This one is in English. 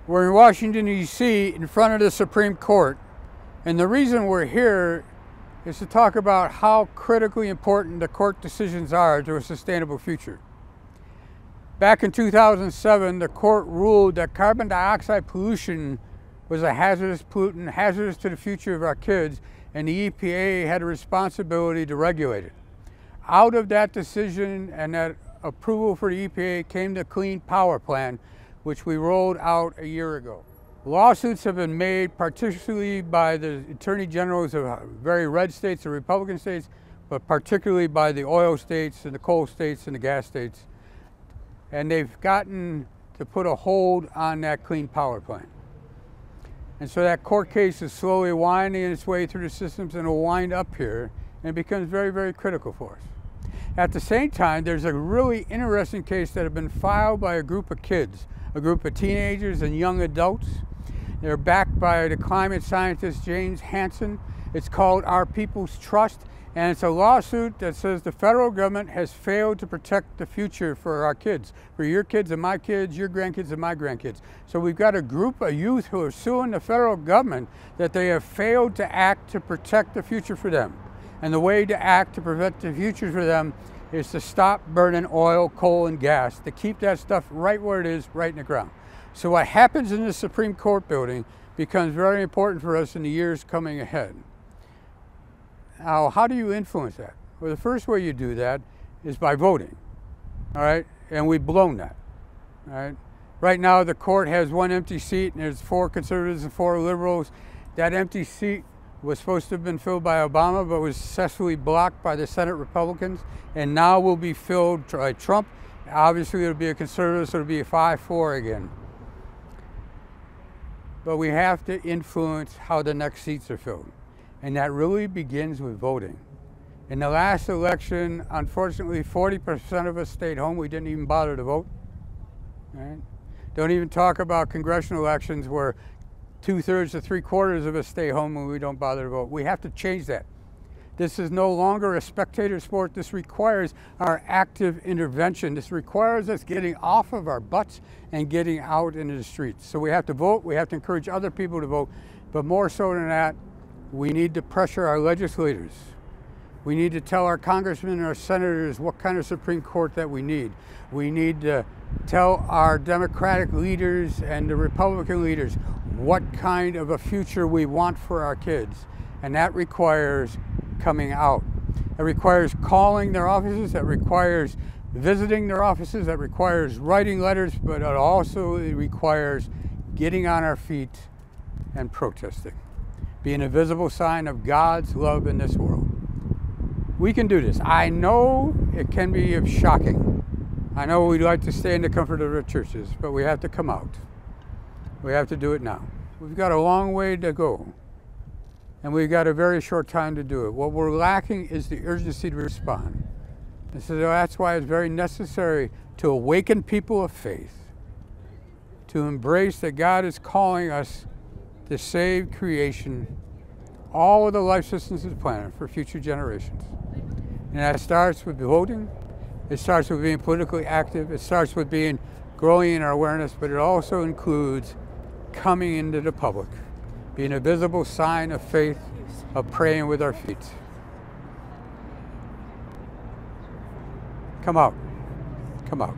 We're in Washington, D.C. in front of the Supreme Court, and the reason we're here is to talk about how critically important the court decisions are to a sustainable future. Back in 2007, the court ruled that carbon dioxide pollution was a hazardous pollutant, hazardous to the future of our kids, and the EPA had a responsibility to regulate it. Out of that decision and that approval for the EPA came the Clean Power Plan, which we rolled out a year ago. Lawsuits have been made, particularly by the attorney generals of very red states, the Republican states, but particularly by the oil states and the coal states and the gas states. And they've gotten to put a hold on that Clean Power Plan. And so that court case is slowly winding its way through the systems, and it'll wind up here, and it becomes very, very critical for us. At the same time, there's a really interesting case that has been filed by a group of kids, a group of teenagers and young adults. They're backed by the climate scientist James Hansen. It's called Our People's Trust, and it's a lawsuit that says the federal government has failed to protect the future for our kids, for your kids and my kids, your grandkids and my grandkids. So we've got a group of youth who are suing the federal government that they have failed to act to protect the future for them. And the way to act to prevent the future for them is to stop burning oil, coal, and gas, to keep that stuff right where it is, right in the ground. So what happens in the Supreme Court building becomes very important for us in the years coming ahead. Now, how do you influence that? Well, the first way you do that is by voting, all right? And we've blown that, all right? Right now, the court has one empty seat, and there's 4 conservatives and 4 liberals. That empty seat was supposed to have been filled by Obama, but was successfully blocked by the Senate Republicans, and now will be filled by Trump. Obviously, it'll be a conservative, so it'll be a 5-4 again. But we have to influence how the next seats are filled, and that really begins with voting. In the last election, unfortunately, 40% of us stayed home. We didn't even bother to vote. Right? Don't even talk about congressional elections where 2/3 to 3/4 of us stay home and we don't bother to vote. We have to change that. This is no longer a spectator sport. This requires our active intervention. This requires us getting off of our butts and getting out into the streets. So we have to vote. We have to encourage other people to vote. But more so than that, we need to pressure our legislators. We need to tell our congressmen and our senators what kind of Supreme Court that we need. We need to tell our Democratic leaders and the Republican leaders what kind of a future we want for our kids. And that requires coming out. It requires calling their offices. That requires visiting their offices. That requires writing letters, but it also requires getting on our feet and protesting, being a visible sign of God's love in this world. We can do this. I know it can be shocking. I know we'd like to stay in the comfort of our churches, but we have to come out. We have to do it now. We've got a long way to go, and we've got a very short time to do it. What we're lacking is the urgency to respond. And so that's why it's very necessary to awaken people of faith, to embrace that God is calling us to save creation, all of the life systems of the planet for future generations. And that starts with voting. It starts with being politically active. It starts with growing in our awareness, but it also includes coming into the public, being a visible sign of faith, of praying with our feet. Come out. Come out.